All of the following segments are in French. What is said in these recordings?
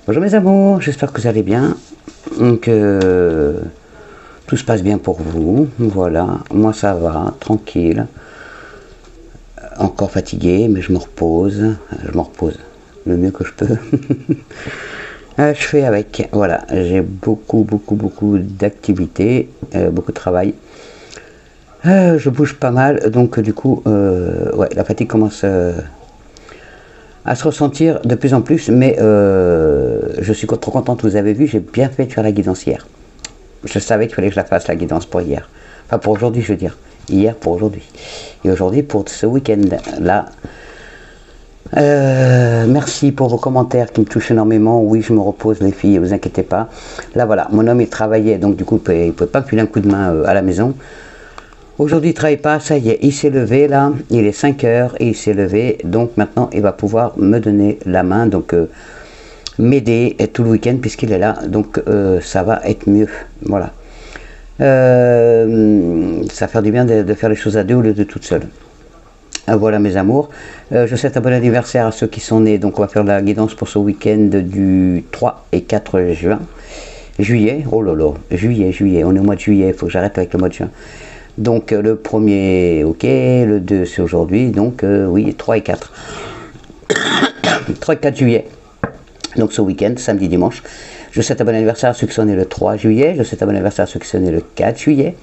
Bonjour mes amours, j'espère que vous allez bien, que tout se passe bien pour vous. Voilà, moi ça va, tranquille, encore fatigué, mais je me repose le mieux que je peux. Je fais avec, voilà, j'ai beaucoup d'activités, beaucoup de travail. Je bouge pas mal, donc du coup, ouais, la fatigue commence à se ressentir de plus en plus, mais je suis trop contente, vous avez vu, j'ai bien fait de faire la guidance hier. Je savais qu'il fallait que je la fasse, la guidance, pour hier. Enfin, pour aujourd'hui, je veux dire. Hier pour aujourd'hui. Et aujourd'hui pour ce week-end-là. Merci pour vos commentaires qui me touchent énormément. Oui, je me repose, les filles, ne vous inquiétez pas. Là, voilà, mon homme, il travaillait, donc du coup, il ne pouvait pas me filer un coup de main à la maison. Aujourd'hui, il ne travaille pas, ça y est, il s'est levé là, il est 5 heures et il s'est levé, donc maintenant il va pouvoir me donner la main, donc m'aider tout le week-end puisqu'il est là, donc ça va être mieux, voilà. Ça fait du bien de faire les choses à deux au lieu de toute seule. Voilà mes amours, je souhaite un bon anniversaire à ceux qui sont nés, donc on va faire la guidance pour ce week-end du 3 et 4 juin. Juillet, oh là là, juillet, on est au mois de juillet, il faut que j'arrête avec le mois de juin. Donc le premier, ok, le 2 c'est aujourd'hui, donc oui, 3 et 4. 3 et 4 juillet, donc ce week-end, samedi, dimanche. Je souhaite un bon anniversaire à ceux qui sont nés le 3 juillet, je souhaite un bon anniversaire à ceux qui sont nés le 4 juillet.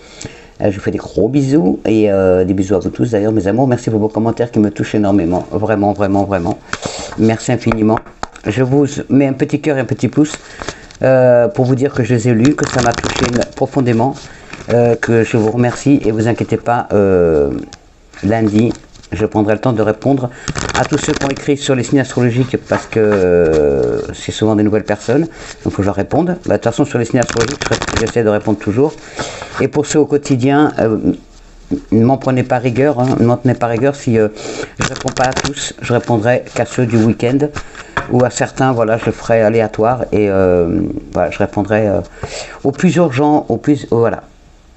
Je vous fais des gros bisous, et des bisous à vous tous d'ailleurs mes amours, merci pour vos commentaires qui me touchent énormément, vraiment. Merci infiniment. Je vous mets un petit cœur et un petit pouce pour vous dire que je les ai lus, que ça m'a touché profondément. Que je vous remercie et vous inquiétez pas, lundi je prendrai le temps de répondre à tous ceux qui ont écrit sur les signes astrologiques parce que c'est souvent des nouvelles personnes, donc il faut que je leur réponde. De toute façon sur les signes astrologiques j'essaie de répondre toujours, et pour ceux au quotidien, ne m'en prenez pas rigueur, hein, ne m'en tenez pas rigueur si je ne réponds pas à tous, je répondrai qu'à ceux du week-end ou à certains, voilà, je le ferai aléatoire et voilà, je répondrai aux plus urgents, voilà,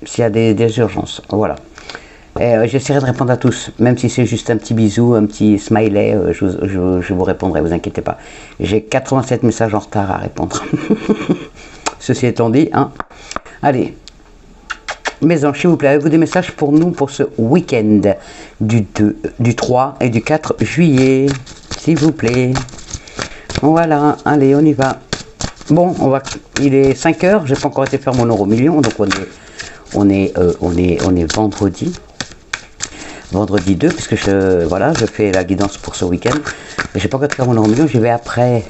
s'il y a des urgences, voilà. J'essaierai de répondre à tous, même si c'est juste un petit bisou, un petit smiley, je vous répondrai, vous inquiétez pas. J'ai 87 messages en retard à répondre. Ceci étant dit, hein. Allez, mes anges, s'il vous plaît, avez-vous des messages pour nous pour ce week-end du 3 et du 4 juillet, s'il vous plaît. Voilà, allez, on y va. Bon, il est 5 heures, j'ai pas encore été faire mon euro million, donc on est vendredi. Vendredi 2, puisque je fais la guidance pour ce week-end. J'ai pas encore fait mon euro million, je vais après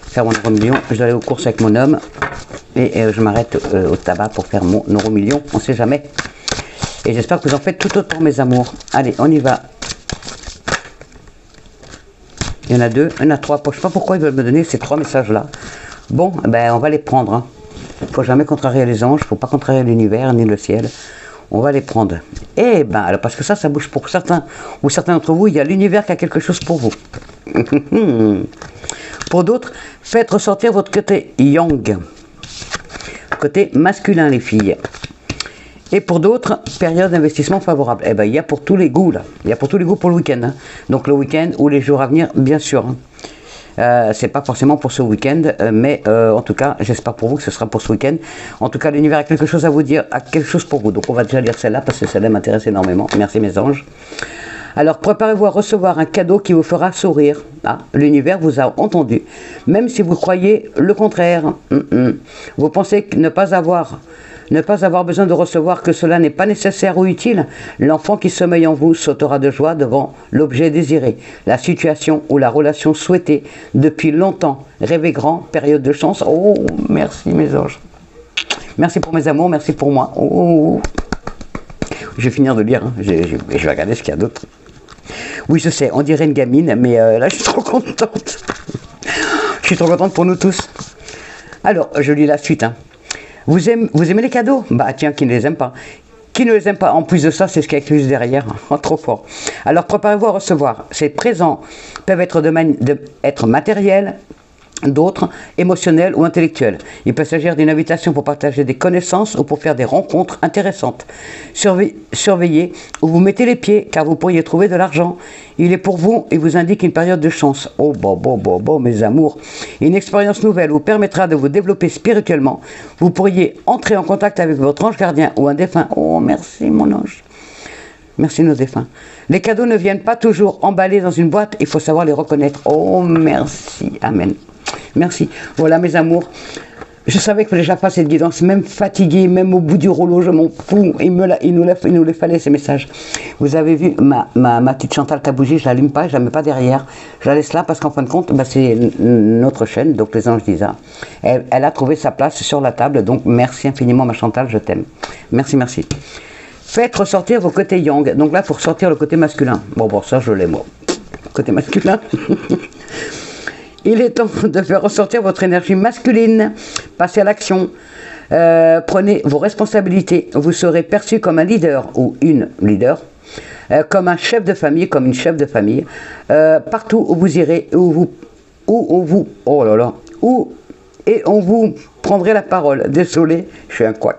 faire mon euro million. Je dois aller aux courses avec mon homme et je m'arrête au tabac pour faire mon euro million, on sait jamais. Et j'espère que vous en faites tout autant mes amours. Allez, on y va. Il y en a 2, il y en a 3. Je sais pas pourquoi ils veulent me donner ces 3 messages là. Bon, ben on va les prendre. Hein. Faut jamais contrarier les anges, faut pas contrarier l'univers ni le ciel. On va les prendre. Eh ben, alors parce que ça bouge pour certains, ou certains d'entre vous, il y a l'univers qui a quelque chose pour vous. Pour d'autres, faites ressortir votre côté yang, côté masculin les filles. Et pour d'autres, période d'investissement favorable. Eh ben, il y a pour tous les goûts là. Il y a pour tous les goûts pour le week-end. Hein. Donc le week-end ou les jours à venir, bien sûr. Hein. C'est pas forcément pour ce week-end, mais en tout cas, j'espère pour vous que ce sera pour ce week-end. En tout cas, l'univers a quelque chose à vous dire, a quelque chose pour vous. Donc on va déjà lire celle-là parce que celle-là m'intéresse énormément. Merci mes anges. Alors préparez-vous à recevoir un cadeau qui vous fera sourire. Ah, l'univers vous a entendu, même si vous croyez le contraire. Vous pensez ne pas avoir besoin de recevoir, que cela n'est pas nécessaire ou utile. L'enfant qui sommeille en vous sautera de joie devant l'objet désiré, la situation ou la relation souhaitée depuis longtemps. Rêvez grand, période de chance. Oh, merci mes anges. Merci pour mes amours, merci pour moi. Oh. Je vais finir de lire, hein. Je vais regarder ce qu'il y a d'autre. Oui, je sais, on dirait une gamine, mais là je suis trop contente. Je suis trop contente pour nous tous. Alors, je lis la suite, hein. Vous aimez les cadeaux? Bah tiens, qui ne les aime pas? Qui ne les aime pas? En plus de ça, c'est ce qu'il y a écrit juste derrière. Oh, trop fort. Alors préparez-vous à recevoir. Ces présents peuvent être être matériels, d'autres, émotionnelles ou intellectuelles. Il peut s'agir d'une invitation pour partager des connaissances ou pour faire des rencontres intéressantes. Surveillez où vous mettez les pieds, car vous pourriez trouver de l'argent. Il est pour vous et vous indique une période de chance. Oh, bon, mes amours. Une expérience nouvelle vous permettra de vous développer spirituellement. Vous pourriez entrer en contact avec votre ange gardien ou un défunt. Oh, merci mon ange. Merci nos défunts. Les cadeaux ne viennent pas toujours emballés dans une boîte, il faut savoir les reconnaître. Oh, merci. Amen. Merci. Voilà mes amours. Je savais qu'il fallait que je la fasse cette guidance, même fatiguée, même au bout du rouleau, je m'en fous. Il nous les fallait ces messages. Vous avez vu ma petite Chantal Tabougie, je ne l'allume pas, je ne la mets pas derrière. Je la laisse là parce qu'en fin de compte, c'est notre chaîne, donc les anges d'Isa. Elle a trouvé sa place sur la table, donc merci infiniment ma Chantal, je t'aime. Merci, merci. Faites ressortir vos côtés yang. Donc là, il faut ressortir le côté masculin. Bon, ça, je l'ai, moi. Côté masculin. Il est temps de faire ressortir votre énergie masculine. Passez à l'action. Prenez vos responsabilités. Vous serez perçu comme un leader ou une leader. Comme un chef de famille, comme une chef de famille. Partout où vous irez, et on vous prendrez la parole. Désolé, je suis un couac.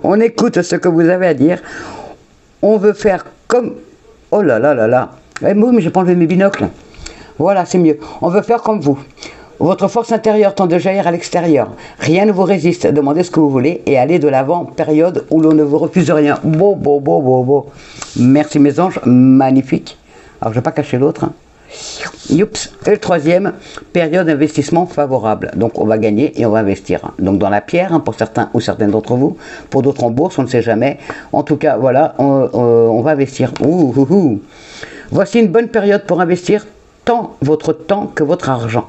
On écoute ce que vous avez à dire. On veut faire comme... Oh là là là là. Mais j'ai pas enlevé mes binocles. Voilà, c'est mieux. On veut faire comme vous. Votre force intérieure tend de jaillir à l'extérieur. Rien ne vous résiste. Demandez ce que vous voulez et allez de l'avant. Période où l'on ne vous refuse rien. Beau. Merci mes anges. Magnifique. Alors je ne vais pas cacher l'autre. Youps. Et le troisième, période d'investissement favorable. Donc on va gagner et on va investir. Donc dans la pierre, pour certains ou certaines d'entre vous, pour d'autres en bourse, on ne sait jamais. En tout cas, voilà, on va investir. Voici une bonne période pour investir tant votre temps que votre argent.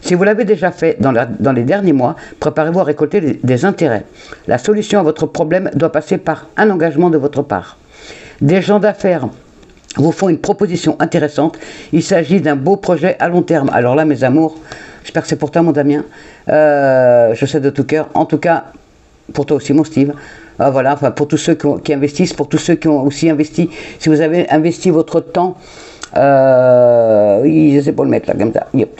Si vous l'avez déjà fait dans les derniers mois, préparez-vous à récolter des intérêts. La solution à votre problème doit passer par un engagement de votre part. Des gens d'affaires vous font une proposition intéressante. Il s'agit d'un beau projet à long terme. Alors là, mes amours, j'espère que c'est pour toi, mon Damien. Je sais de tout cœur. En tout cas, pour toi aussi, mon Steve. Voilà, enfin, pour tous ceux qui investissent, pour tous ceux qui ont aussi investi. Si vous avez investi votre temps, oui, je sais pas le mettre là, comme ça. Yop.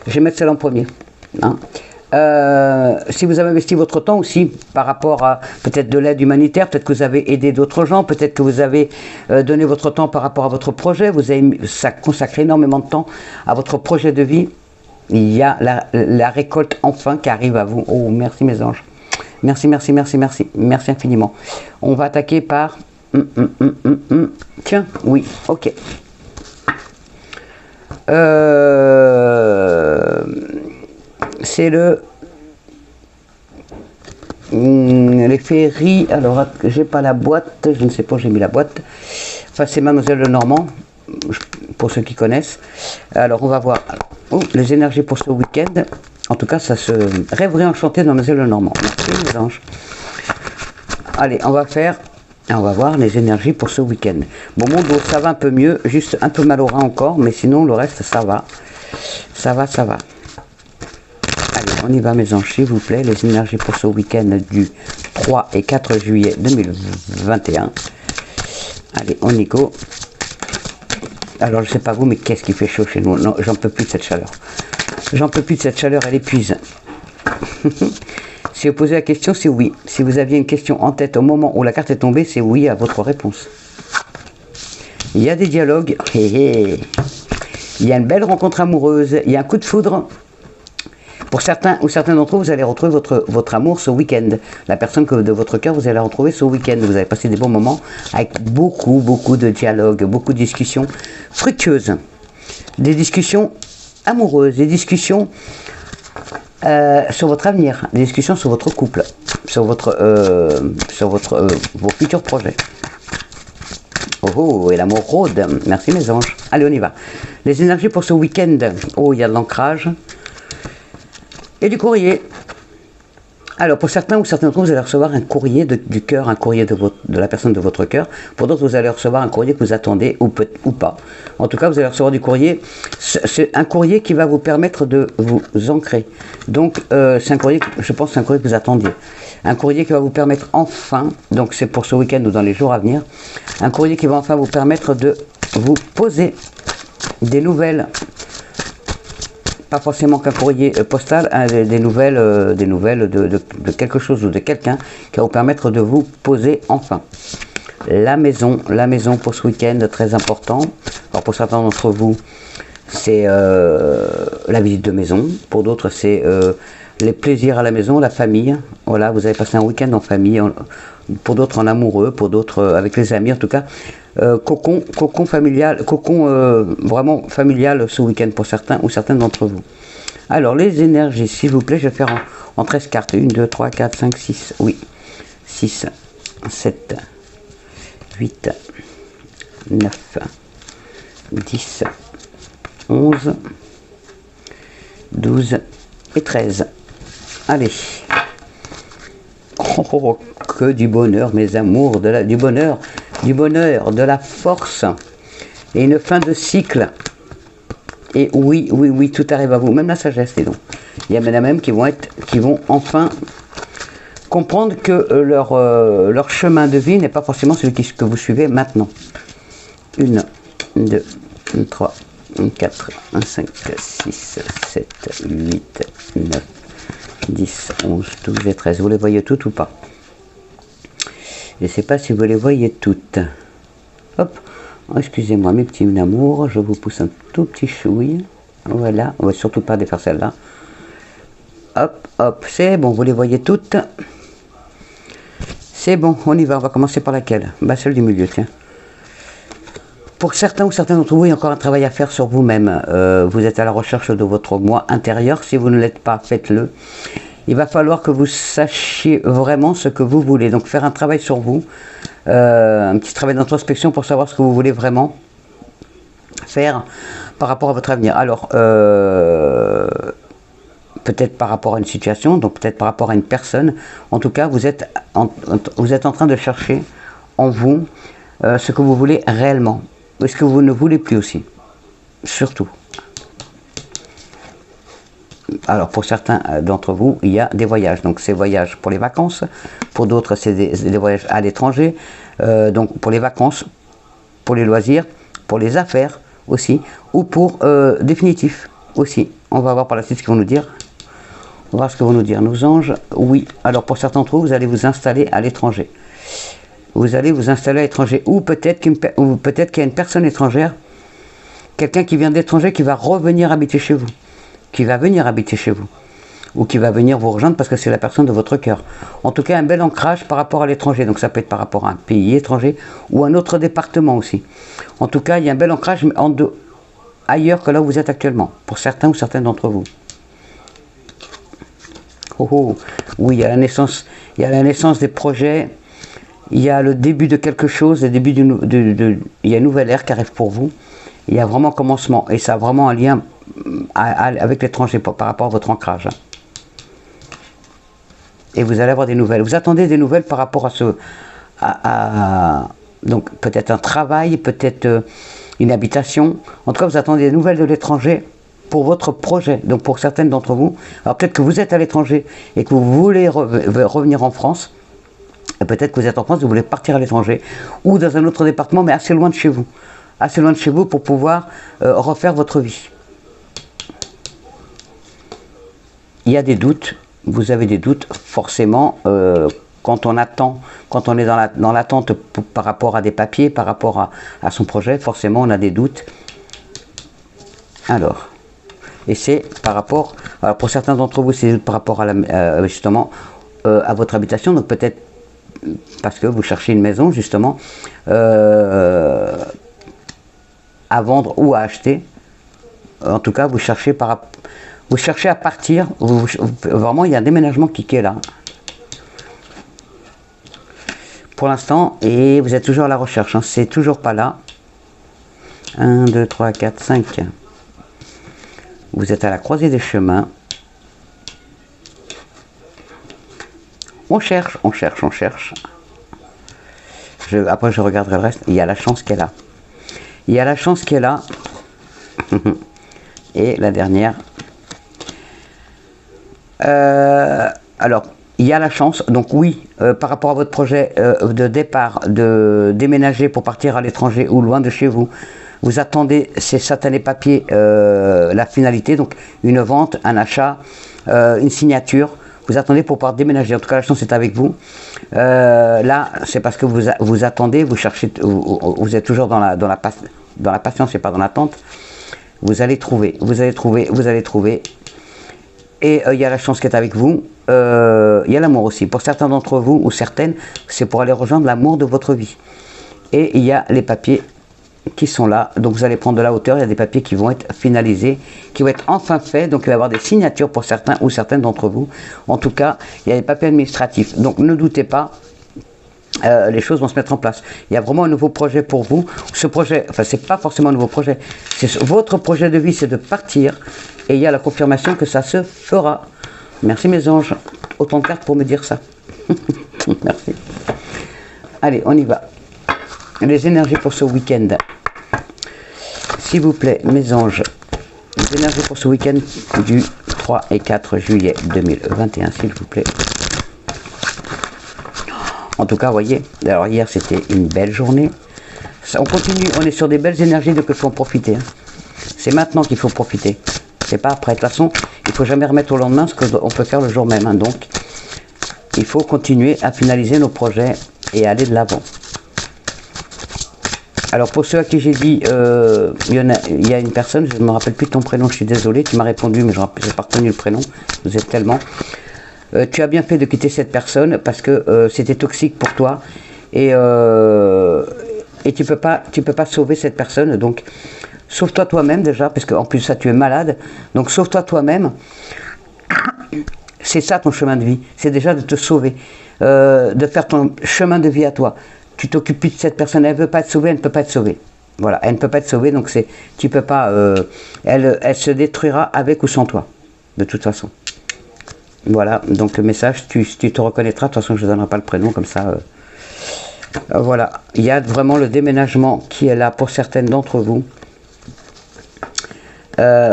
Je vais mettre celle en premier. Hein. Si vous avez investi votre temps aussi par rapport à peut-être de l'aide humanitaire, peut-être que vous avez aidé d'autres gens, peut-être que vous avez donné votre temps par rapport à votre projet, vous avez consacré énormément de temps à votre projet de vie, il y a la récolte enfin qui arrive à vous. Oh, merci mes anges. Merci infiniment. On va attaquer par... Tiens, oui, ok. C'est les féeries. Alors, j'ai pas la boîte, je ne sais pas où j'ai mis la boîte. Enfin, c'est Mademoiselle Lenormand, pour ceux qui connaissent. Alors, on va voir les énergies pour ce week-end. En tout cas, ça se rêverait enchanté de Mademoiselle Lenormand. Merci les anges. Allez, on va voir les énergies pour ce week-end. Bon, mon dos, ça va un peu mieux, juste un peu mal au rein encore, mais sinon, le reste, ça va. Ça va. Allez, on y va, mes anges, s'il vous plaît. Les énergies pour ce week-end du 3 et 4 juillet 2021. Allez, on y go. Alors, je sais pas vous, mais qu'est-ce qui fait chaud chez nous? Non, j'en peux plus de cette chaleur. Elle épuise. Si vous posez la question, c'est oui. Si vous aviez une question en tête au moment où la carte est tombée, c'est oui à votre réponse. Il y a des dialogues. Il y a une belle rencontre amoureuse. Il y a un coup de foudre. Pour certains ou certains d'entre vous, vous allez retrouver votre amour ce week-end. La personne de votre cœur, vous allez la retrouver ce week-end. Vous allez passer des bons moments avec beaucoup de dialogues, beaucoup de discussions fructueuses. Des discussions amoureuses, des discussions sur votre avenir, des discussions sur votre couple, sur vos futurs projets. Oh, et l'amour rôde. Merci mes anges. Allez, on y va. Les énergies pour ce week-end. Oh, il y a de l'ancrage. Et du courrier. Alors, pour certains ou certains d'entre vous, vous allez recevoir un courrier du cœur, un courrier de la personne de votre cœur. Pour d'autres, vous allez recevoir un courrier que vous attendez, ou pas. En tout cas, vous allez recevoir du courrier. C'est un courrier qui va vous permettre de vous ancrer. Donc, c'est un courrier, je pense, c'est un courrier que vous attendiez. Un courrier qui va vous permettre enfin, donc c'est pour ce week-end ou dans les jours à venir, un courrier qui va enfin vous permettre de vous poser des nouvelles pas forcément qu'un courrier postal, hein, des nouvelles, de quelque chose ou de quelqu'un qui va vous permettre de vous poser enfin. La maison pour ce week-end, très important. Alors pour certains d'entre vous, c'est la visite de maison. Pour d'autres, c'est les plaisirs à la maison, la famille. Voilà, vous avez passé un week-end en famille. Pour d'autres en amoureux, pour d'autres avec les amis. En tout cas, cocon familial, vraiment familial ce week-end pour certains ou certaines d'entre vous. Alors les énergies, s'il vous plaît, je vais faire en 13 cartes. 1, 2, 3, 4, 5, 6. Oui. 6, 7, 8, 9, 10, 11, 12 et 13. Allez. Oh, que du bonheur, mes amours, du bonheur, de la force et une fin de cycle. Et oui, tout arrive à vous, même la sagesse, dis donc. Il y en a même qui vont enfin comprendre que leur chemin de vie n'est pas forcément celui que vous suivez maintenant. 1, 2, 3, 4, 5, 6, 7, 8, 9, 10, 11, 12 et 13. Vous les voyez toutes ou pas? Je ne sais pas si vous les voyez toutes. Hop, excusez-moi mes petits amours, je vous pousse un tout petit chouille. Voilà, on va surtout pas défaire celle-là. Hop, c'est bon, vous les voyez toutes. C'est bon, on y va, on va commencer par laquelle? Bah celle du milieu, tiens. Pour certains ou certaines d'entre vous, il y a encore un travail à faire sur vous-même. Vous êtes à la recherche de votre moi intérieur. Si vous ne l'êtes pas, faites-le. Il va falloir que vous sachiez vraiment ce que vous voulez. Donc faire un travail sur vous, un petit travail d'introspection pour savoir ce que vous voulez vraiment faire par rapport à votre avenir. Alors, peut-être par rapport à une situation, donc peut-être par rapport à une personne. En tout cas, vous êtes en train de chercher en vous ce que vous voulez réellement. Est-ce que vous ne voulez plus aussi? Surtout. Alors pour certains d'entre vous, il y a des voyages. Donc ces voyages pour les vacances. Pour d'autres, c'est des voyages à l'étranger. Donc pour les vacances, pour les loisirs, pour les affaires aussi. Ou pour définitif aussi. On va voir par la suite ce qu'ils vont nous dire. On va voir ce que vont nous dire nos anges. Oui. Alors pour certains d'entre vous, vous allez vous installer à l'étranger. Vous allez vous installer à l'étranger. Ou peut-être qu'il y a une personne étrangère, quelqu'un qui vient de l'étranger qui va revenir habiter chez vous. Qui va venir habiter chez vous. Ou qui va venir vous rejoindre parce que c'est la personne de votre cœur. En tout cas, un bel ancrage par rapport à l'étranger. Donc ça peut être par rapport à un pays étranger ou un autre département aussi. En tout cas, il y a un bel ancrage ailleurs que là où vous êtes actuellement. Pour certains ou certaines d'entre vous. Oui, il y a la naissance des projets. Il y a le début de quelque chose, il y a une nouvelle ère qui arrive pour vous. Il y a vraiment un commencement. Et ça a vraiment un lien avec l'étranger par rapport à votre ancrage. Et vous allez avoir des nouvelles. Vous attendez des nouvelles par rapport donc peut-être un travail, peut-être une habitation. En tout cas, vous attendez des nouvelles de l'étranger pour votre projet. Donc pour certaines d'entre vous, alors peut-être que vous êtes à l'étranger et que vous voulez revenir en France. Peut-être que vous êtes en France, vous voulez partir à l'étranger ou dans un autre département, mais assez loin de chez vous. Assez loin de chez vous pour pouvoir refaire votre vie. Il y a des doutes, vous avez des doutes, forcément, quand on attend, quand on est dans l'attente par rapport à des papiers, par rapport à son projet, forcément on a des doutes. Alors, et c'est par rapport, alors pour certains d'entre vous, c'est par rapport à justement à votre habitation, donc peut-être parce que vous cherchez une maison justement à vendre ou à acheter. En tout cas, vous cherchez à partir. Vraiment, il y a un déménagement qui est là pour l'instant et vous êtes toujours à la recherche. Hein, c'est toujours pas là. 1, 2, 3, 4, 5. Vous êtes à la croisée des chemins. On cherche. Après, je regarderai le reste. Il y a la chance qu'elle a. Et la dernière. Alors, il y a la chance. Donc oui, par rapport à votre projet de départ, de déménager pour partir à l'étranger ou loin de chez vous, vous attendez ces satanés papiers, la finalité, donc une vente, un achat, une signature. Vous attendez pour pouvoir déménager. En tout cas, la chance est avec vous. Là, c'est parce que vous attendez, vous cherchez, vous êtes toujours dans la patience et pas dans l'attente. Vous allez trouver, vous allez trouver, vous allez trouver. Et il y a la chance qui est avec vous. Il y a l'amour aussi. Pour certains d'entre vous, ou certaines, c'est pour aller rejoindre l'amour de votre vie. Et il y a les papiers qui sont là. Donc vous allez prendre de la hauteur. Il y a des papiers qui vont être finalisés, qui vont être enfin faits. Donc il va y avoir des signatures pour certains ou certaines d'entre vous. En tout cas, il y a des papiers administratifs. Donc ne doutez pas. Les choses vont se mettre en place. Il y a vraiment un nouveau projet pour vous. Ce projet, enfin c'est pas forcément un nouveau projet, c'est votre projet de vie, c'est de partir. Et il y a la confirmation que ça se fera. Merci mes anges. Autant de cartes pour me dire ça. Merci. Allez, on y va. Les énergies pour ce week-end. S'il vous plaît, mes anges. Les énergies pour ce week-end du 3 et 4 juillet 2021, s'il vous plaît. En tout cas, voyez, alors hier c'était une belle journée. On continue, on est sur des belles énergies, donc il faut en profiter. Hein. C'est maintenant qu'il faut profiter. C'est pas après. De toute façon, il ne faut jamais remettre au lendemain ce qu'on peut faire le jour même. Hein. Donc, il faut continuer à finaliser nos projets et aller de l'avant. Alors pour ceux à qui j'ai dit, il y a une personne, je ne me rappelle plus ton prénom, je suis désolé, tu m'as répondu, mais je n'ai pas retenu le prénom, vous êtes tellement... tu as bien fait de quitter cette personne parce que c'était toxique pour toi et tu peux pas sauver cette personne. Donc sauve-toi toi-même déjà, parce qu'en plus ça tu es malade, donc sauve-toi toi-même. C'est ça ton chemin de vie, c'est déjà de te sauver, de faire ton chemin de vie à toi. Tu t'occupes plus de cette personne, elle ne veut pas être sauvée, elle ne peut pas être sauvée. Voilà, elle ne peut pas être sauvée, donc tu peux pas, elle se détruira avec ou sans toi, de toute façon. Voilà, donc le message, tu te reconnaîtras, de toute façon je ne donnerai pas le prénom, comme ça. Voilà, il y a vraiment le déménagement qui est là pour certaines d'entre vous.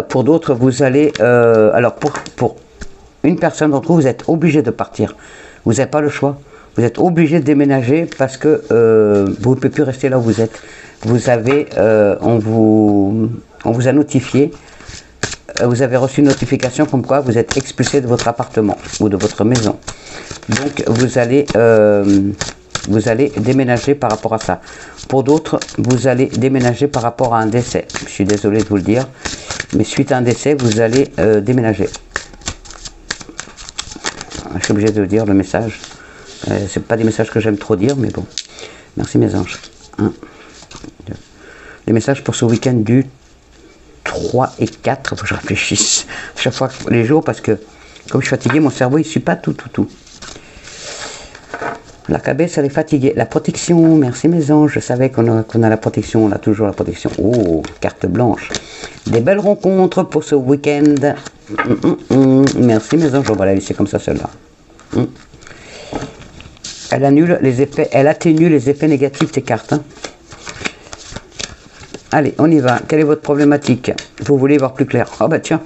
Pour d'autres, vous allez... alors pour une personne d'entre vous, vous êtes obligé de partir. Vous n'avez pas le choix. Vous êtes obligé de déménager parce que vous ne pouvez plus rester là où vous êtes. Vous avez... on vous a notifié. Vous avez reçu une notification comme quoi vous êtes expulsé de votre appartement ou de votre maison. Donc vous allez déménager par rapport à ça. Pour d'autres, vous allez déménager par rapport à un décès. Je suis désolé de vous le dire, mais suite à un décès, vous allez déménager. Je suis obligé de dire le message. C'est pas des messages que j'aime trop dire, mais bon. Merci mes anges. 1, 2. Les messages pour ce week-end du 3 et 4, il faut que je réfléchisse chaque fois les jours parce que comme je suis fatigué, mon cerveau il ne suit pas tout. La cabesse elle est fatiguée. La protection, merci mes anges, je savais qu'on a la protection, on a toujours la protection. Oh, carte blanche. Des belles rencontres pour ce week-end. Merci mes anges, on va la laisser comme ça celle-là. Elle annule les effets, elle atténue les effets négatifs des cartes. Hein. Allez, on y va. Quelle est votre problématique? Vous voulez y voir plus clair? Oh bah tiens,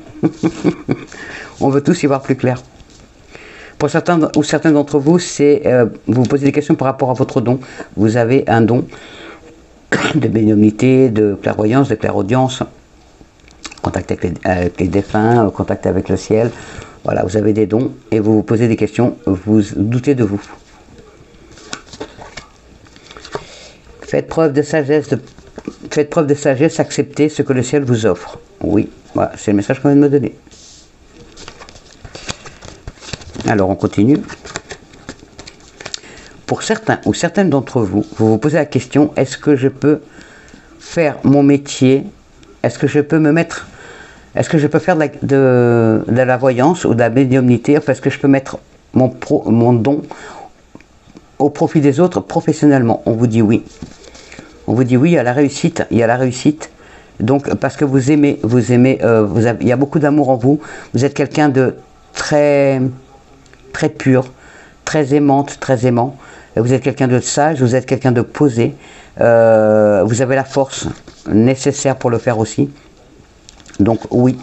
on veut tous y voir plus clair. Pour certains ou certains d'entre vous, c'est vous vous posez des questions par rapport à votre don. Vous avez un don de bénignité, de clairvoyance, de clairaudience, contact avec les défunts, contact avec le ciel. Voilà, vous avez des dons et vous vous posez des questions, vous doutez de vous. Faites preuve de sagesse, acceptez ce que le ciel vous offre. Oui, voilà, c'est le message qu'on vient de me donner. Alors on continue. Pour certains ou certaines d'entre vous, vous vous posez la question, est-ce que je peux faire mon métier? Est-ce que je peux me mettre... Est-ce que je peux faire de la voyance ou de la médiumnité? Est-ce que je peux mettre mon don au profit des autres professionnellement? On vous dit oui. On vous dit oui, il y a la réussite, Donc, parce que vous aimez, il y a beaucoup d'amour en vous. Vous êtes quelqu'un de très, très pur, très aimante, très aimant. Vous êtes quelqu'un de sage, vous êtes quelqu'un de posé. Vous avez la force nécessaire pour le faire aussi. Donc oui,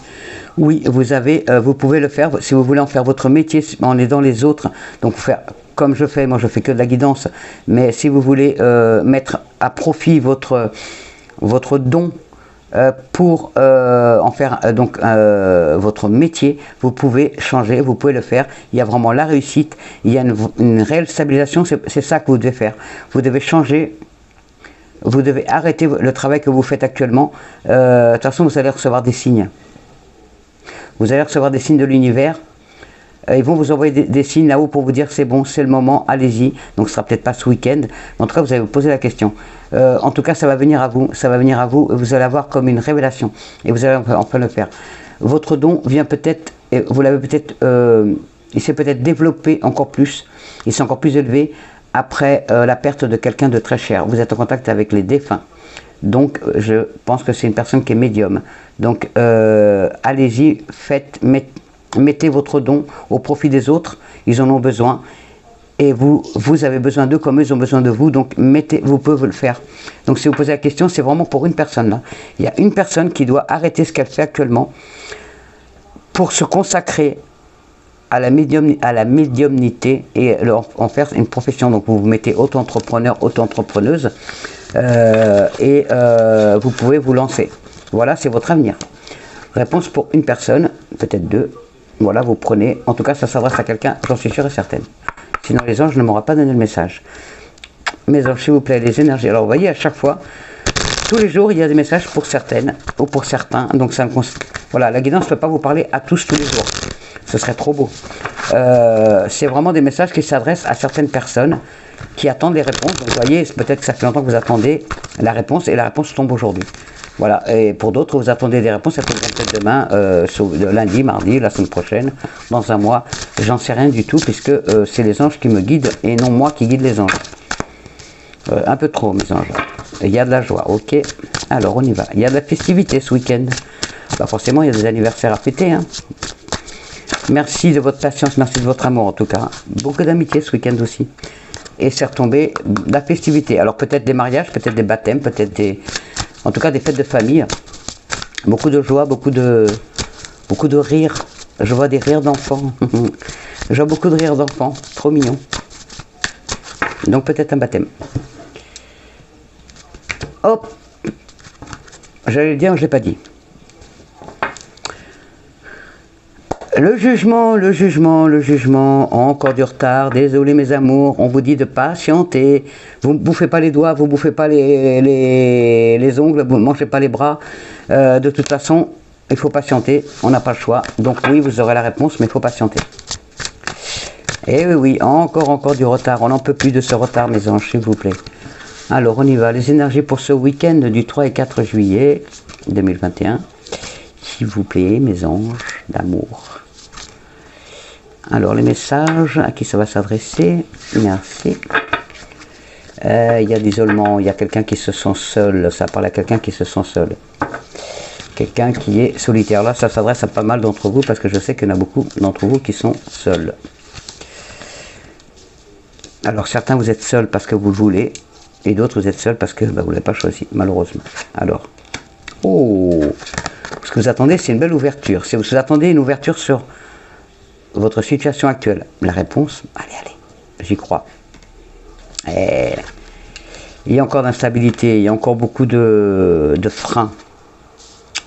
vous pouvez le faire si vous voulez en faire votre métier en aidant les autres. Donc faire comme je fais, moi je fais que de la guidance, mais si vous voulez mettre à profit votre don pour en faire donc votre métier. Vous pouvez changer, vous pouvez le faire. Il y a vraiment la réussite, il y a une réelle stabilisation. C'est ça que vous devez faire. Vous devez changer. Vous devez arrêter le travail que vous faites actuellement. De toute façon, vous allez recevoir des signes. Vous allez recevoir des signes de l'univers. Ils vont vous envoyer des signes là-haut pour vous dire c'est bon, c'est le moment, allez-y. Donc ce sera peut-être pas ce week-end. En tout cas, vous allez vous poser la question. En tout cas, ça va venir à vous. Ça va venir à vous. Et vous allez avoir comme une révélation. Et vous allez enfin le faire. Votre don vient peut-être, vous l'avez peut-être, il s'est peut-être développé encore plus. Il s'est encore plus élevé après la perte de quelqu'un de très cher. Vous êtes en contact avec les défunts. Donc, je pense que c'est une personne qui est médium. Donc, allez-y, mettez votre don au profit des autres. Ils en ont besoin. Et vous avez besoin d'eux comme eux, ils ont besoin de vous. Donc, vous pouvez le faire. Donc, si vous posez la question, c'est vraiment pour une personne. Là. Il y a une personne qui doit arrêter ce qu'elle fait actuellement pour se consacrer à la médiumnité et en faire une profession. Donc, vous vous mettez auto-entrepreneur, auto-entrepreneuse. Vous pouvez vous lancer. Voilà, c'est votre avenir. Réponse pour une personne, peut-être deux. Voilà, vous prenez. En tout cas, ça s'adresse à quelqu'un, j'en suis sûr et certaine. Sinon, les anges ne m'auront pas donné le message. Mes anges, s'il vous plaît, les énergies. Alors, vous voyez, à chaque fois, tous les jours, il y a des messages pour certaines ou pour certains. Donc, ça me voilà, la guidance ne peut pas vous parler à tous les jours. Ce serait trop beau. C'est vraiment des messages qui s'adressent à certaines personnes qui attendent les réponses. Donc, vous voyez, peut-être que ça fait longtemps que vous attendez la réponse et la réponse tombe aujourd'hui. Voilà, et pour d'autres, vous attendez des réponses, ça tomberont peut-être demain, lundi, mardi, la semaine prochaine, dans un mois. J'en sais rien du tout, puisque c'est les anges qui me guident et non moi qui guide les anges. Un peu trop, mes anges. Il y a de la joie, ok. Alors, on y va. Il y a de la festivité ce week-end. Bah, forcément, il y a des anniversaires à fêter. Hein. Merci de votre patience, merci de votre amour en tout cas. Beaucoup d'amitié ce week-end aussi. Et c'est retombé de la festivité. Alors, peut-être des mariages, peut-être des baptêmes, peut-être des... En tout cas, des fêtes de famille. Beaucoup de joie, beaucoup de rire. Je vois des rires d'enfants. Je vois beaucoup de rires d'enfants. Trop mignon. Donc, peut-être un baptême. Hop. J'allais le dire, je ne l'ai pas dit. Le jugement, encore du retard, désolé mes amours, on vous dit de patienter, vous ne bouffez pas les doigts, vous ne bouffez pas les ongles, vous ne mangez pas les bras, de toute façon, il faut patienter, on n'a pas le choix, donc oui, vous aurez la réponse, mais il faut patienter. Et oui, encore du retard, on n'en peut plus de ce retard mes anges, s'il vous plaît. Alors, on y va, les énergies pour ce week-end du 3 et 4 juillet 2021, s'il vous plaît, mes anges d'amour. Alors, les messages, à qui ça va s'adresser? Merci. Il y a l'isolement, il y a quelqu'un qui se sent seul, ça parle à quelqu'un qui se sent seul. Quelqu'un qui est solitaire. Là, ça s'adresse à pas mal d'entre vous, parce que je sais qu'il y en a beaucoup d'entre vous qui sont seuls. Alors, certains, vous êtes seuls parce que vous le voulez, et d'autres, vous êtes seuls parce que vous ne l'avez pas choisi, malheureusement. Alors, ce que vous attendez, c'est une belle ouverture. Si vous attendez une ouverture sur votre situation actuelle, la réponse, allez, j'y crois. Et il y a encore d'instabilité, il y a encore beaucoup de freins.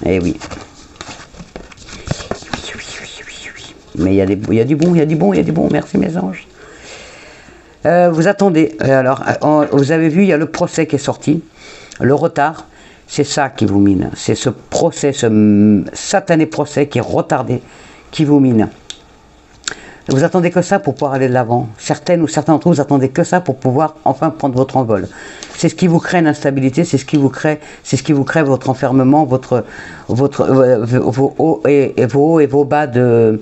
Eh oui. Mais il y a du bon, merci mes anges. Vous attendez, alors, vous avez vu, il y a le procès qui est sorti, le retard, c'est ça qui vous mine, c'est ce procès, ce satané procès qui est retardé, qui vous mine. Vous attendez que ça pour pouvoir aller de l'avant. Certaines ou certains d'entre vous attendez que ça pour pouvoir enfin prendre votre envol. C'est ce qui vous crée une instabilité, c'est ce qui vous crée votre enfermement, vos hauts et vos bas de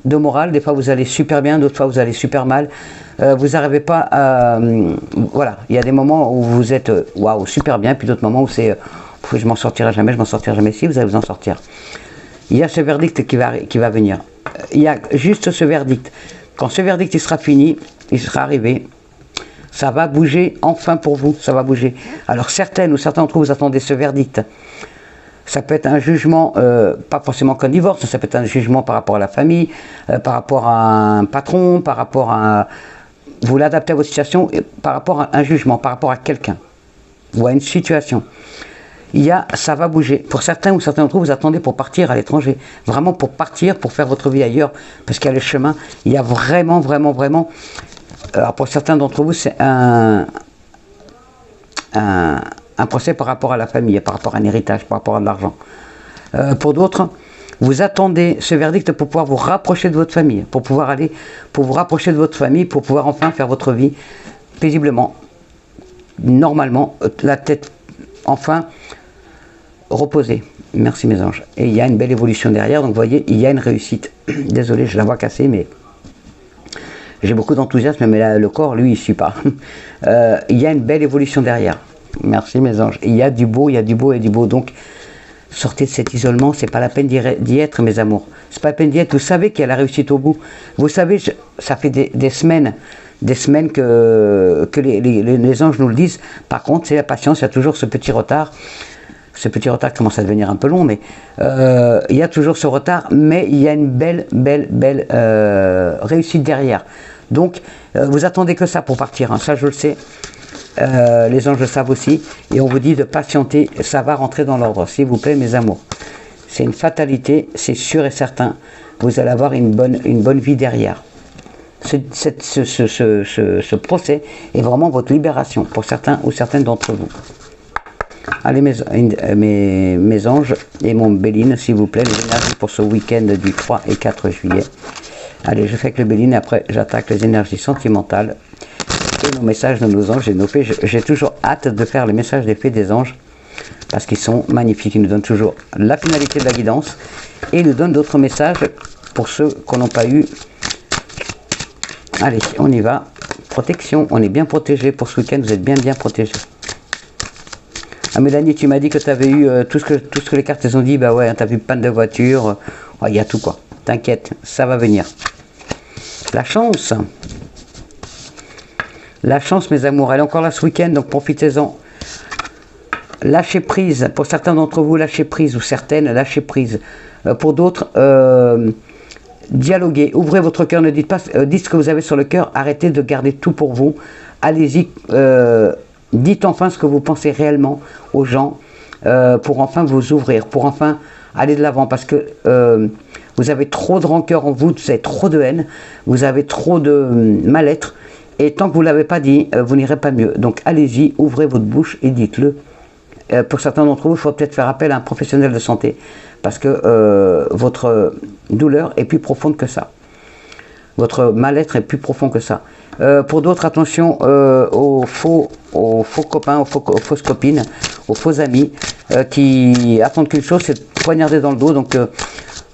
morale. Des fois vous allez super bien, d'autres fois vous allez super mal. Vous n'arrivez pas à... voilà, il y a des moments où vous êtes waouh, super bien, puis d'autres moments où c'est je m'en sortirai jamais, si, vous allez vous en sortir. Il y a ce verdict qui va venir. Il y a juste ce verdict. Quand ce verdict il sera fini, il sera arrivé, ça va bouger enfin pour vous, ça va bouger. Alors certaines ou certains d'entre vous attendez ce verdict. Ça peut être un jugement, pas forcément qu'un divorce, ça peut être un jugement par rapport à la famille, par rapport à un patron, par rapport à... Vous l'adaptez à votre situation, et par rapport à un jugement, par rapport à quelqu'un, ou à une situation. ça va bouger. Pour certains ou certains d'entre vous, vous attendez pour partir à l'étranger. Vraiment pour partir, pour faire votre vie ailleurs. Parce qu'il y a le chemin. Il y a vraiment, vraiment, vraiment... Alors pour certains d'entre vous, c'est un procès par rapport à la famille, par rapport à un héritage, par rapport à de l'argent. Pour d'autres, vous attendez ce verdict pour pouvoir vous rapprocher de votre famille. Pour vous rapprocher de votre famille, pour pouvoir enfin faire votre vie paisiblement, normalement, la tête enfin reposée. Merci mes anges. Et il y a une belle évolution derrière, donc vous voyez, il y a une réussite. Désolé, je la vois cassée, mais j'ai beaucoup d'enthousiasme, mais là, le corps, lui, il ne suit pas. Il y a une belle évolution derrière. Merci mes anges. Il y a du beau, il y a du beau et du beau. Donc, sortez de cet isolement, c'est pas la peine d'y être, mes amours. C'est pas la peine d'y être. Vous savez qu'il y a la réussite au bout. Vous savez, ça fait des semaines que les anges nous le disent. Par contre, c'est la patience, il y a toujours ce petit retard. Ce petit retard commence à devenir un peu long, mais il y a toujours ce retard, mais il y a une belle réussite derrière. Donc, vous attendez que ça pour partir, hein, ça je le sais. Les anges le savent aussi, et on vous dit de patienter, ça va rentrer dans l'ordre, s'il vous plaît, mes amours. C'est une fatalité, c'est sûr et certain. Vous allez avoir une bonne vie derrière. Ce procès est vraiment votre libération pour certains ou certaines d'entre vous. Allez mes anges et mon Béline, s'il vous plaît, les énergies pour ce week-end du 3 et 4 juillet. Allez, je fais avec le Béline et après j'attaque les énergies sentimentales et nos messages de nos anges et nos fées. J'ai toujours hâte de faire les messages des fées des anges parce qu'ils sont magnifiques. Ils nous donnent toujours la finalité de la guidance et ils nous donnent d'autres messages pour ceux qu'on n'a pas eu. Allez, on y va. Protection, on est bien protégé pour ce week-end, vous êtes bien protégés. Ah, Mélanie, tu m'as dit que tu avais eu tout ce que les cartes ont dit. Bah ouais, tu as vu panne de voiture. Il y a tout quoi. T'inquiète, ça va venir. La chance. La chance, mes amours. Elle est encore là ce week-end, donc profitez-en. Lâchez prise. Pour certains d'entre vous, lâchez prise. Ou certaines, lâchez prise. Pour d'autres, dialoguez. Ouvrez votre cœur. Ne dites pas, dites ce que vous avez sur le cœur. Arrêtez de garder tout pour vous. Allez-y. Dites enfin ce que vous pensez réellement aux gens pour enfin vous ouvrir, pour enfin aller de l'avant parce que vous avez trop de rancœur en vous, vous avez trop de haine, vous avez trop de mal-être et tant que vous ne l'avez pas dit, vous n'irez pas mieux. Donc allez-y, ouvrez votre bouche et dites-le. Pour certains d'entre vous, il faut peut-être faire appel à un professionnel de santé parce que votre douleur est plus profonde que ça. Votre mal-être est plus profond que ça. Pour d'autres, attention aux faux copains, aux fausses copines, aux faux amis qui attendent qu'une chose, c'est de poignarder dans le dos. Donc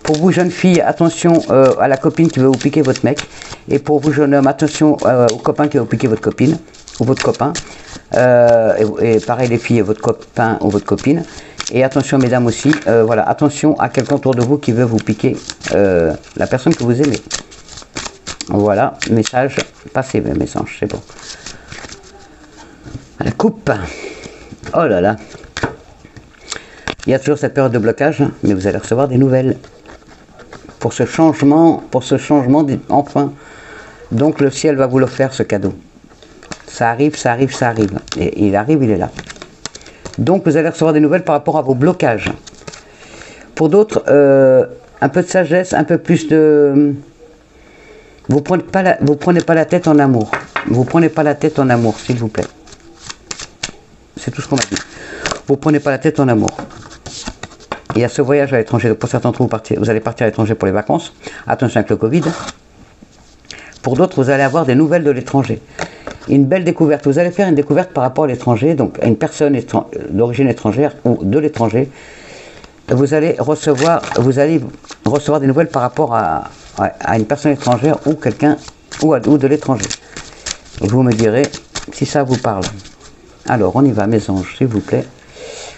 pour vous jeunes filles, attention à la copine qui veut vous piquer votre mec. Et pour vous jeunes hommes, attention au copain qui veut vous piquer votre copine ou votre copain. Et pareil les filles, votre copain ou votre copine. Et attention mesdames aussi, voilà, attention à quelqu'un autour de vous qui veut vous piquer la personne que vous aimez. Voilà, message passé, message, c'est bon. La coupe. Oh là là. Il y a toujours cette période de blocage, mais vous allez recevoir des nouvelles. Pour ce changement, enfin. Donc le ciel va vous l'offrir, ce cadeau. Ça arrive, ça arrive, ça arrive. Et il arrive, il est là. Donc vous allez recevoir des nouvelles par rapport à vos blocages. Pour d'autres, un peu de sagesse, un peu plus de... Vous prenez pas la tête en amour. Vous prenez pas la tête en amour, s'il vous plaît. C'est tout ce qu'on m'a dit. Vous prenez pas la tête en amour. Il y a ce voyage à l'étranger. Pour certains d'entre vous, vous allez partir à l'étranger pour les vacances. Attention avec le Covid. Pour d'autres, vous allez avoir des nouvelles de l'étranger. Une belle découverte. Vous allez faire une découverte par rapport à l'étranger, donc à une personne d'origine étrangère ou de l'étranger. Vous allez recevoir des nouvelles par rapport à une personne étrangère ou quelqu'un ou de l'étranger. Et vous me direz si ça vous parle. Alors on y va mes anges, s'il vous plaît.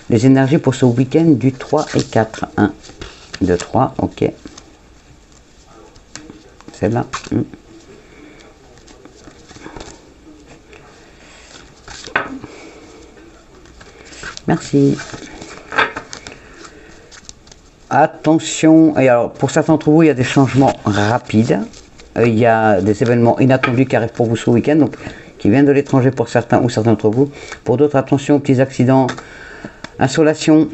Les énergies pour ce week-end du 3 et 4. 1, 2, 3, ok. Celle-là. Merci. Attention, et alors pour certains d'entre vous, il y a des changements rapides. Il y a des événements inattendus qui arrivent pour vous ce week-end, donc qui viennent de l'étranger pour certains ou certains d'entre vous. Pour d'autres, attention aux petits accidents Insolation,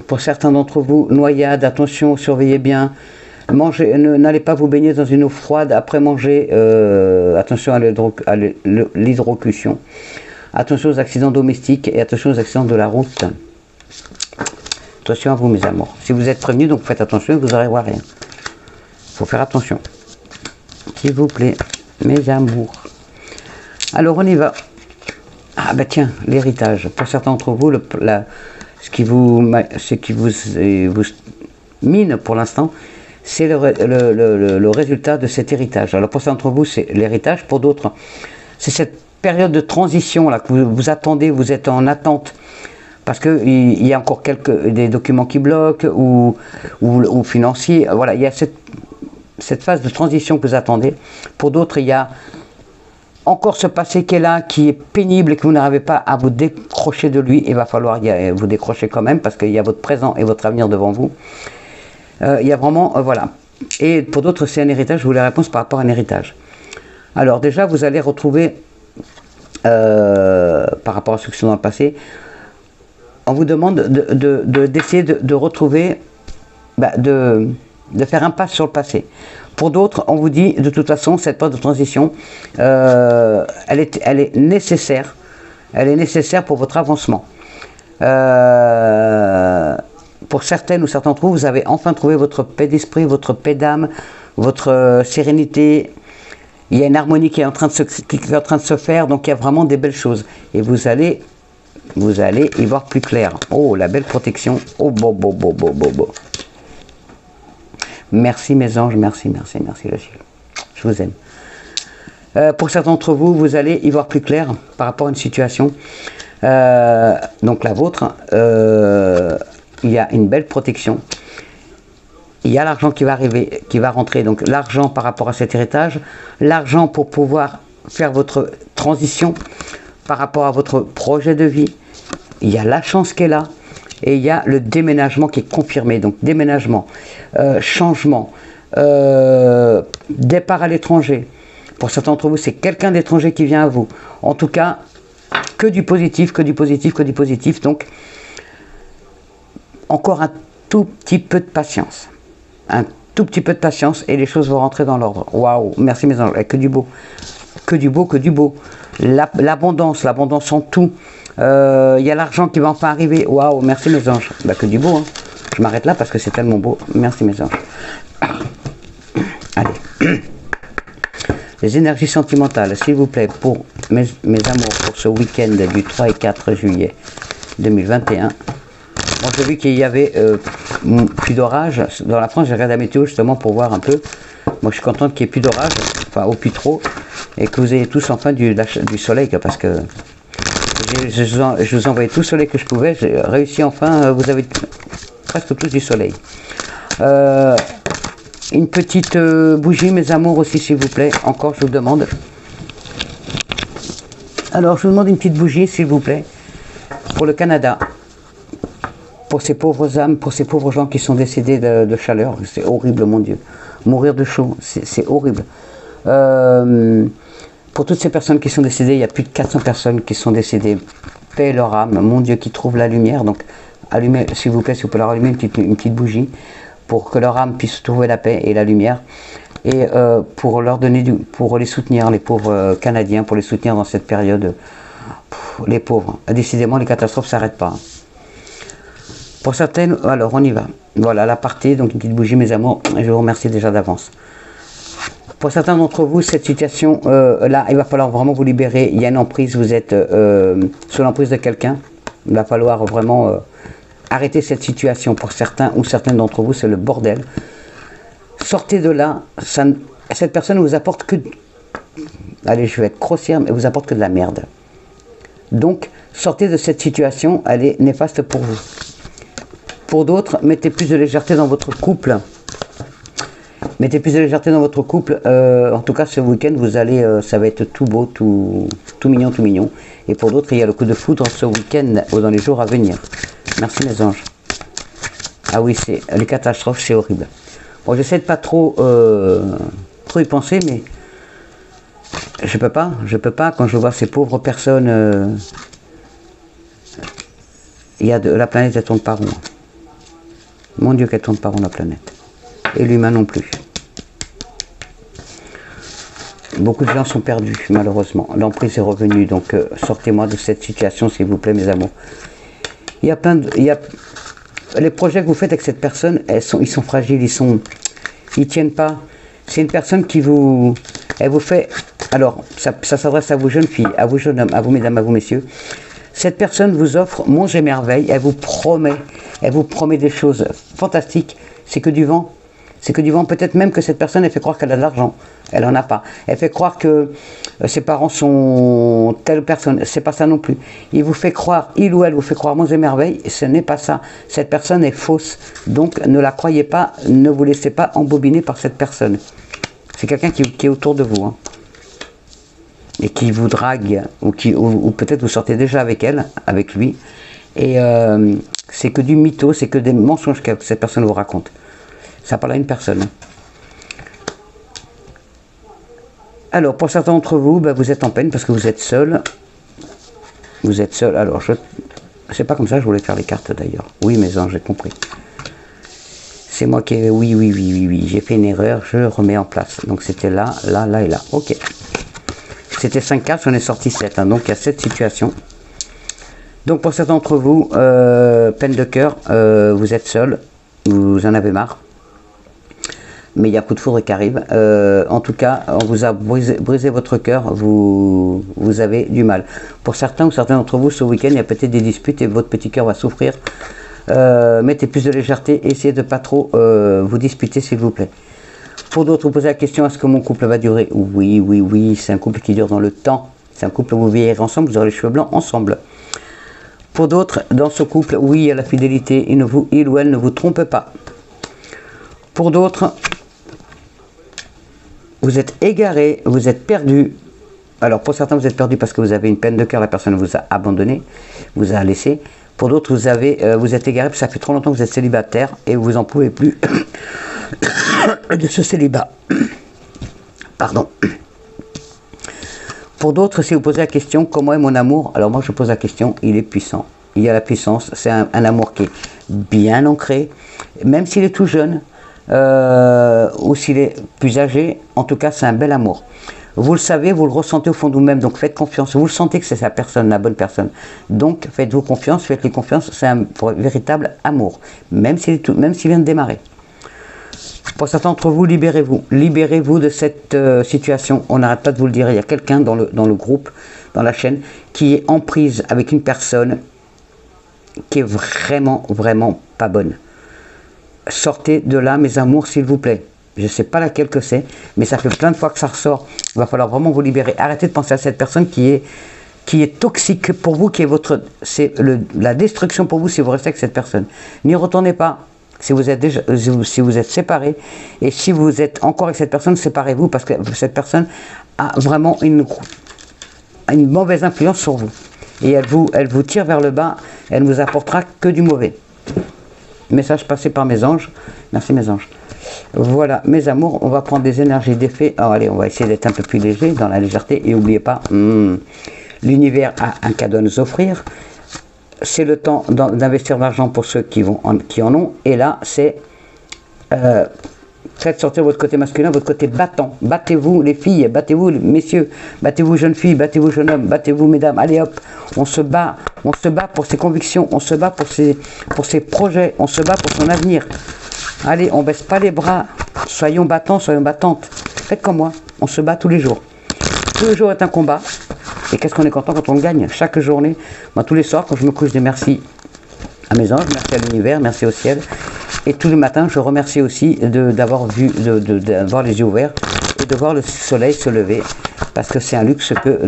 pour certains d'entre vous, noyade, attention, surveillez bien. Mangez, n'allez pas vous baigner dans une eau froide après manger, attention à l'hydrocution. Attention aux accidents domestiques et attention aux accidents de la route. Attention à vous, mes amours. Si vous êtes prévenus, donc faites attention, vous n'aurez rien. Il faut faire attention. S'il vous plaît, mes amours. Alors, on y va. Ah, bah tiens, l'héritage. Pour certains d'entre vous, ce qui vous mine pour l'instant, c'est le résultat de cet héritage. Alors, pour certains d'entre vous, c'est l'héritage. Pour d'autres, c'est cette période de transition là que vous attendez, vous êtes en attente. Parce qu'il y a encore des documents qui bloquent ou financiers. Voilà, il y a cette phase de transition que vous attendez. Pour d'autres, il y a encore ce passé qui est là, qui est pénible et que vous n'arrivez pas à vous décrocher de lui. Il va falloir vous décrocher quand même parce qu'il y a votre présent et votre avenir devant vous. Il y a vraiment, voilà. Et pour d'autres, c'est un héritage. Je vous les réponse par rapport à un héritage. Alors déjà, vous allez retrouver, par rapport à ceux qui sont dans le passé, on vous demande d'essayer de retrouver, de faire un pas sur le passé. Pour d'autres, on vous dit, de toute façon, cette période de transition, elle est nécessaire. Elle est nécessaire pour votre avancement. Pour certaines ou certains d'entre vous, vous avez enfin trouvé votre paix d'esprit, votre paix d'âme, votre sérénité. Il y a une harmonie qui est en train de se faire, donc il y a vraiment des belles choses. Et vous allez y voir plus clair. Oh, la belle protection. Oh, beau. Merci mes anges, merci le ciel. Je vous aime. Pour certains d'entre vous, vous allez y voir plus clair par rapport à une situation. Donc la vôtre, il y a une belle protection. Il y a l'argent qui va arriver, qui va rentrer. Donc l'argent par rapport à cet héritage, l'argent pour pouvoir faire votre transition par rapport à votre projet de vie. Il y a la chance qui est là et il y a le déménagement qui est confirmé. Donc déménagement, changement, départ à l'étranger. Pour certains d'entre vous, c'est quelqu'un d'étranger qui vient à vous. En tout cas, que du positif. Donc, encore un tout petit peu de patience. Un tout petit peu de patience et les choses vont rentrer dans l'ordre. Waouh, merci mes anges, que du beau. L'abondance en tout. Il y a l'argent qui va enfin arriver. Waouh, merci mes anges. Que du beau. Hein. Je m'arrête là parce que c'est tellement beau. Merci mes anges. Allez. Les énergies sentimentales, s'il vous plaît, pour mes amours, pour ce week-end du 3 et 4 juillet 2021. Bon, j'ai vu qu'il y avait plus d'orage. Dans la France, j'ai regardé la météo justement pour voir un peu. Moi, je suis contente qu'il n'y ait plus d'orage, enfin, au plus trop, et que vous ayez tous enfin du soleil, parce que je vous envoyais tout le soleil que je pouvais. J'ai réussi enfin, vous avez presque tous du soleil. Une petite bougie, mes amours, aussi, s'il vous plaît. Encore, je vous demande. Alors, je vous demande une petite bougie, s'il vous plaît, pour le Canada. Pour ces pauvres âmes, pour ces pauvres gens qui sont décédés de chaleur. C'est horrible, mon Dieu. Mourir de chaud, c'est horrible. Pour toutes ces personnes qui sont décédées, il y a plus de 400 personnes qui sont décédées. Paix leur âme, mon Dieu, qui trouve la lumière. Donc, allumez, s'il vous plaît, si vous pouvez leur allumer une petite bougie, pour que leur âme puisse trouver la paix et la lumière. Et pour leur donner pour les soutenir, les pauvres Canadiens, pour les soutenir dans cette période. Les pauvres. Décidément, les catastrophes ne s'arrêtent pas. Pour certaines, alors on y va. Voilà la partie, donc une petite bougie, mes amours, et je vous remercie déjà d'avance. Pour certains d'entre vous, cette situation, là, il va falloir vraiment vous libérer. Il y a une emprise, vous êtes sous l'emprise de quelqu'un. Il va falloir vraiment arrêter cette situation. Pour certains ou certaines d'entre vous, c'est le bordel. Sortez de là. Cette personne ne vous apporte que... Allez, je vais être grossière, mais elle vous apporte que de la merde. Donc, sortez de cette situation, elle est néfaste pour vous. Pour d'autres, mettez plus de légèreté dans votre couple. Mettez plus de légèreté dans votre couple. En tout cas, ce week-end, vous allez, ça va être tout beau, tout mignon. Et pour d'autres, il y a le coup de foudre ce week-end ou dans les jours à venir. Merci mes anges. Ah oui, les catastrophes, c'est horrible. Bon, j'essaie de pas trop y penser, mais je peux pas quand je vois ces pauvres personnes. La planète, elle tourne pas rond. Mon Dieu, qu'elle tourne pas rond, la planète. Et l'humain non plus. Beaucoup de gens sont perdus, malheureusement. L'emprise est revenue, donc sortez-moi de cette situation, s'il vous plaît, mes amours. Il y a plein de... Les projets que vous faites avec cette personne, ils sont fragiles, ils tiennent pas. C'est une personne qui vous... Elle vous fait... Alors, ça s'adresse à vous jeunes filles, à vous jeunes hommes, à vous mesdames, à vous messieurs. Cette personne vous offre monts et merveilles, elle vous promet des choses fantastiques. C'est que du vent. C'est que du vent. Peut-être même que cette personne, elle fait croire qu'elle a de l'argent. Elle n'en a pas. Elle fait croire que ses parents sont telle personne. C'est pas ça non plus. Il ou elle vous fait croire monts et merveilles. Ce n'est pas ça. Cette personne est fausse. Donc, ne la croyez pas. Ne vous laissez pas embobiner par cette personne. C'est quelqu'un qui est autour de vous. Hein. Et qui vous drague, ou peut-être vous sortez déjà avec elle, avec lui, et c'est que du mytho, c'est que des mensonges que cette personne vous raconte. Ça parle à une personne. Alors, pour certains d'entre vous, vous êtes en peine parce que vous êtes seul. Vous êtes seul. Alors, c'est pas comme ça que je voulais faire les cartes d'ailleurs. Oui, mes anges, j'ai compris. C'est moi qui ai... Oui. J'ai fait une erreur, je remets en place. Donc, c'était là et là. Ok. C'était 5 cartes, j'en ai sorti 7, hein, donc il y a 7 situations. Donc pour certains d'entre vous, peine de cœur, vous êtes seul, vous en avez marre, mais il y a coup de foudre qui arrive. En tout cas, on vous a brisé votre cœur, vous avez du mal. Pour certains ou certains d'entre vous, ce week-end, il y a peut-être des disputes et votre petit cœur va souffrir. Mettez plus de légèreté, essayez de ne pas trop vous disputer, s'il vous plaît. Pour d'autres, vous posez la question, est-ce que mon couple va durer? Oui, c'est un couple qui dure dans le temps. C'est un couple où vous vieillirez ensemble, vous aurez les cheveux blancs ensemble. Pour d'autres, dans ce couple, oui, il y a la fidélité, il ou elle ne vous trompe pas. Pour d'autres, vous êtes égaré, vous êtes perdu. Alors pour certains, vous êtes perdu parce que vous avez une peine de cœur, la personne vous a abandonné, vous a laissé. Pour d'autres, vous êtes égaré parce que ça fait trop longtemps que vous êtes célibataire et vous n'en pouvez plus de ce célibat. Pardon. Pour d'autres, si vous posez la question, comment est mon amour? Alors moi, je pose la question, il est puissant. Il y a la puissance, c'est un amour qui est bien ancré, même s'il est tout jeune, ou s'il est plus âgé, en tout cas, c'est un bel amour. Vous le savez, vous le ressentez au fond de vous-même, donc faites confiance. Vous le sentez que c'est sa personne, la bonne personne. Donc faites-vous confiance, faites-lui confiance, c'est un véritable amour, même s'il vient de démarrer. Pour certains d'entre vous, libérez-vous de cette situation. On n'arrête pas de vous le dire, il y a quelqu'un dans le groupe, dans la chaîne, qui est en prise avec une personne qui est vraiment pas bonne. Sortez de là, mes amours, s'il vous plaît. Je ne sais pas laquelle que c'est, mais ça fait plein de fois que ça ressort. Il va falloir vraiment vous libérer. Arrêtez de penser à cette personne qui est toxique pour vous, c'est la destruction pour vous si vous restez avec cette personne. N'y retournez pas. Si vous êtes séparés, et si vous êtes encore avec cette personne, séparez-vous parce que cette personne a vraiment une mauvaise influence sur vous. Et elle vous tire vers le bas, elle ne vous apportera que du mauvais. Message passé par mes anges. Merci mes anges. Voilà, mes amours, on va prendre des énergies d'effet. Alors allez, on va essayer d'être un peu plus léger, dans la légèreté. Et n'oubliez pas, l'univers a un cadeau à nous offrir. C'est le temps d'investir de l'argent pour ceux qui en ont. Et là, c'est faites sortir votre côté masculin, votre côté battant. Battez-vous les filles, battez-vous les messieurs, battez-vous jeunes filles, battez-vous jeunes hommes, battez-vous mesdames. Allez hop, on se bat pour ses convictions, on se bat pour ses projets, on se bat pour son avenir. Allez, on baisse pas les bras, soyons battants, soyons battantes. Faites comme moi, on se bat tous les jours. Tous les jours est un combat. Et qu'est-ce qu'on est content quand on le gagne? Chaque journée, moi tous les soirs quand je me couche, je dis merci à mes anges, merci à l'univers, merci au ciel. Et tous les matins, je remercie aussi d'avoir les yeux ouverts et de voir le soleil se lever. Parce que c'est un luxe que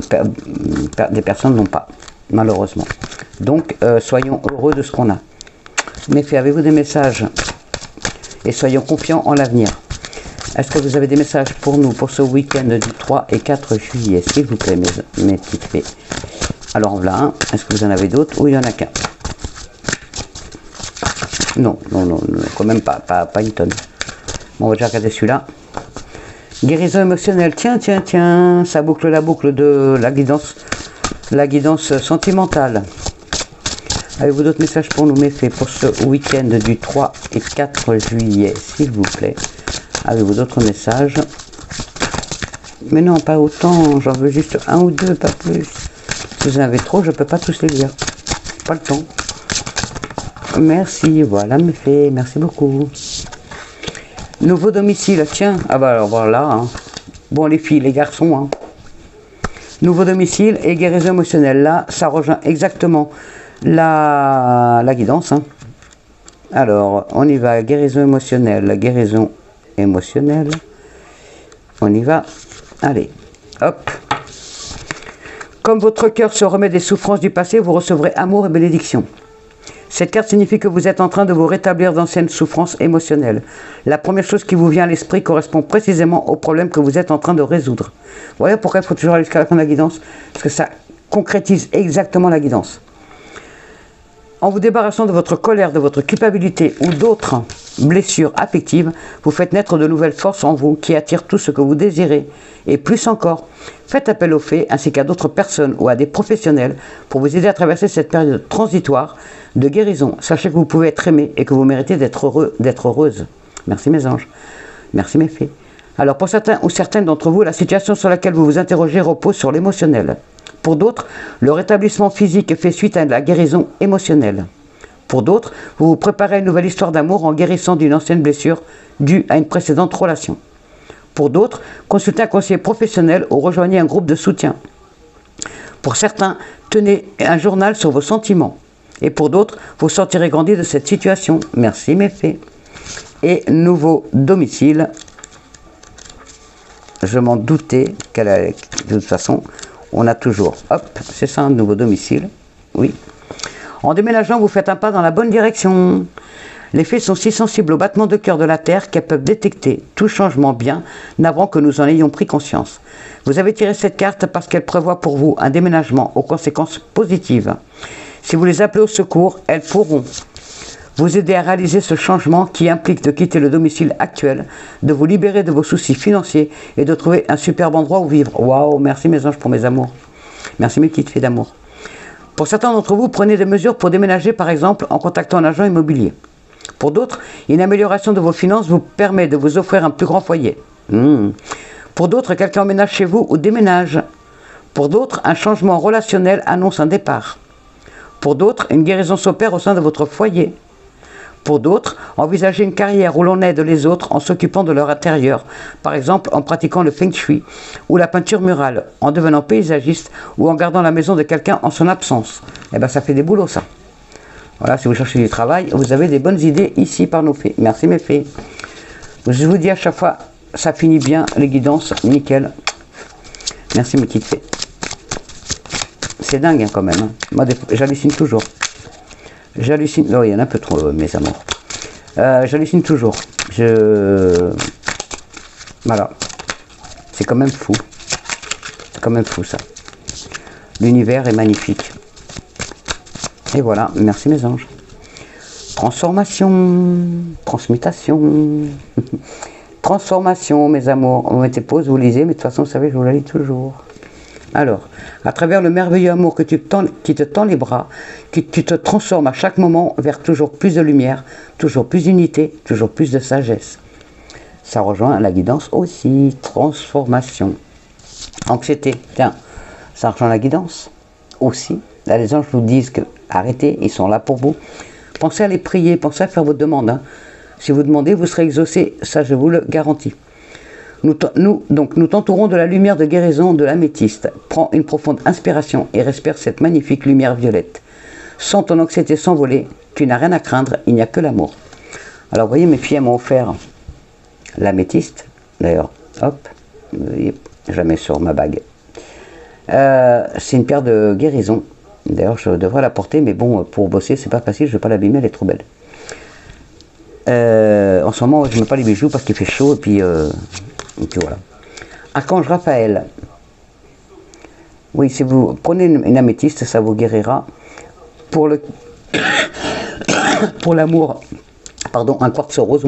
des personnes n'ont pas, malheureusement. Donc, soyons heureux de ce qu'on a. Mais avez-vous des messages? Et soyons confiants en l'avenir. Est-ce que vous avez des messages pour nous, pour ce week-end du 3 et 4 juillet, s'il vous plaît, mes petites fées? Alors, voilà un. Est-ce que vous en avez d'autres? Ou il n'y en a qu'un? Non, quand même pas une tonne. Bon, on va déjà regarder celui-là. Guérison émotionnelle. Tiens, ça boucle la boucle de la guidance sentimentale. Avez-vous d'autres messages pour nous, méfaits, pour ce week-end du 3 et 4 juillet, s'il vous plaît? Avez-vous d'autres messages? Mais non, pas autant, j'en veux juste un ou deux, pas plus. Si vous en avez trop, je ne peux pas tous les lire. Pas le temps. Merci, voilà, méfaits, merci beaucoup. Nouveau domicile, tiens, ah bah alors voilà, hein. Bon les filles, les garçons, hein. Nouveau domicile et guérison émotionnelle, là, ça rejoint exactement la guidance, hein. Alors, on y va, guérison émotionnelle, on y va, allez, hop. Comme votre cœur se remet des souffrances du passé, vous recevrez amour et bénédiction. Cette carte signifie que vous êtes en train de vous rétablir d'anciennes souffrances émotionnelles. La première chose qui vous vient à l'esprit correspond précisément au problème que vous êtes en train de résoudre. Vous voyez pourquoi il faut toujours aller jusqu'à la fin de la guidance? Parce que ça concrétise exactement la guidance. En vous débarrassant de votre colère, de votre culpabilité ou d'autres blessures affectives, vous faites naître de nouvelles forces en vous qui attirent tout ce que vous désirez. Et plus encore, faites appel aux fées ainsi qu'à d'autres personnes ou à des professionnels pour vous aider à traverser cette période transitoire de guérison. Sachez que vous pouvez être aimé et que vous méritez d'être heureux, d'être heureuse. Merci mes anges. Merci mes fées. Alors pour certains ou certaines d'entre vous, la situation sur laquelle vous vous interrogez repose sur l'émotionnel. Pour d'autres, le rétablissement physique fait suite à la guérison émotionnelle. Pour d'autres, vous vous préparez à une nouvelle histoire d'amour en guérissant d'une ancienne blessure due à une précédente relation. Pour d'autres, consultez un conseiller professionnel ou rejoignez un groupe de soutien. Pour certains, tenez un journal sur vos sentiments. Et pour d'autres, vous sortirez grandi de cette situation. Merci mes fées. Et nouveau domicile. Je m'en doutais qu'elle allait. De toute façon, on a toujours. Hop, c'est ça un nouveau domicile. Oui. En déménageant, vous faites un pas dans la bonne direction. Les fées sont si sensibles au battement de cœur de la Terre qu'elles peuvent détecter tout changement bien n'avant que nous en ayons pris conscience. Vous avez tiré cette carte parce qu'elle prévoit pour vous un déménagement aux conséquences positives. Si vous les appelez au secours, elles pourront vous aider à réaliser ce changement qui implique de quitter le domicile actuel, de vous libérer de vos soucis financiers et de trouver un superbe endroit où vivre. Waouh, merci mes anges pour mes amours. Merci mes petites fées d'amour. Pour certains d'entre vous, prenez des mesures pour déménager, par exemple en contactant un agent immobilier. Pour d'autres, une amélioration de vos finances vous permet de vous offrir un plus grand foyer. Pour d'autres, quelqu'un emménage chez vous ou déménage. Pour d'autres, un changement relationnel annonce un départ. Pour d'autres, une guérison s'opère au sein de votre foyer. Pour d'autres, envisagez une carrière où l'on aide les autres en s'occupant de leur intérieur, par exemple en pratiquant le feng shui ou la peinture murale, en devenant paysagiste ou en gardant la maison de quelqu'un en son absence. Eh bien, ça fait des boulots, ça. Voilà, si vous cherchez du travail, vous avez des bonnes idées ici par nos fées. Merci mes fées. Je vous dis à chaque fois, ça finit bien, les guidances, nickel. Merci mes petites fées. C'est dingue hein, quand même. Hein. Moi, j'hallucine toujours. J'hallucine. Non, il y en a un peu trop, mes amours. J'hallucine toujours. Voilà. C'est quand même fou. C'est quand même fou ça. L'univers est magnifique. Et voilà, merci mes anges. Transformation, transmutation, transformation mes amours. On mettez pause, vous lisez, mais de toute façon, vous savez, je vous la lis toujours. Alors, à travers le merveilleux amour qui te tend les bras, tu te transformes à chaque moment vers toujours plus de lumière, toujours plus d'unité, toujours plus de sagesse. Ça rejoint la guidance aussi, transformation. Anxiété, tiens, ça rejoint la guidance aussi. Là, les anges nous disent que arrêtez, ils sont là pour vous. Pensez à les prier, pensez à faire votre demande. Hein. Si vous demandez, vous serez exaucé, ça je vous le garantis. Nous t'entourons de la lumière de guérison de l'améthyste. Prends une profonde inspiration et respire cette magnifique lumière violette. Sans ton anxiété s'envoler, tu n'as rien à craindre, il n'y a que l'amour. Alors vous voyez, mes filles m'ont offert l'améthyste. D'ailleurs, hop, je la mets sur ma bague. C'est une pierre de guérison. D'ailleurs, je devrais la porter, mais bon, pour bosser, c'est pas facile, je ne vais pas l'abîmer, elle est trop belle. En ce moment, je ne mets pas les bijoux parce qu'il fait chaud, et puis voilà. Archange Raphaël. Oui, si vous prenez une améthyste, ça vous guérira. Pour l'amour, pardon, un quartz rose,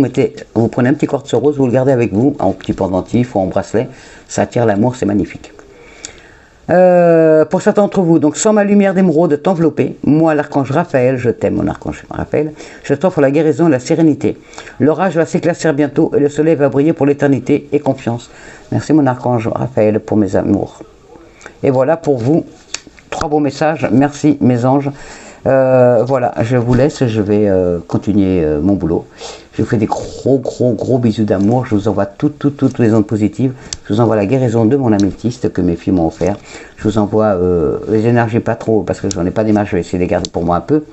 vous prenez un petit quartz rose, vous le gardez avec vous, en petit pendentif ou en bracelet, ça attire l'amour, c'est magnifique. Pour certains d'entre vous, donc sans ma lumière d'émeraude t'envelopper, moi l'archange Raphaël, je t'aime mon archange Raphaël, je t'offre la guérison et la sérénité. L'orage va s'éclaircir bientôt et le soleil va briller pour l'éternité et confiance. Merci mon archange Raphaël pour mes amours. Et voilà pour vous, 3 beaux messages, merci mes anges. Voilà, je vous laisse, je vais continuer mon boulot. Je vous fais des gros bisous d'amour. Je vous envoie toutes les ondes positives. Je vous envoie la guérison de mon améthyste que mes filles m'ont offert. Je vous envoie les énergies pas trop, parce que j'en ai pas des masses, je vais essayer de les garder pour moi un peu,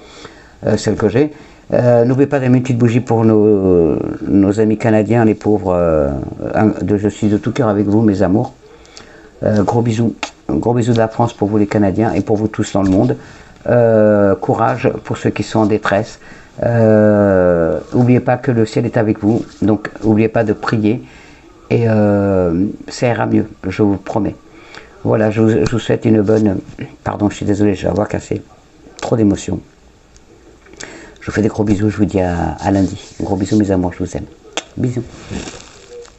celles que j'ai. N'oubliez pas d'allumer une petite bougie pour nos amis canadiens, les pauvres. Je suis de tout cœur avec vous, mes amours. Gros bisous de la France pour vous les Canadiens et pour vous tous dans le monde. Courage pour ceux qui sont en détresse. N'oubliez pas que le ciel est avec vous, donc n'oubliez pas de prier et ça ira mieux, je vous promets. Voilà, je vous souhaite une bonne... Pardon, je suis désolé, je vais avoir cassé. Trop d'émotions. Je vous fais des gros bisous, je vous dis à lundi. Gros bisous mes amours, je vous aime. Bisous.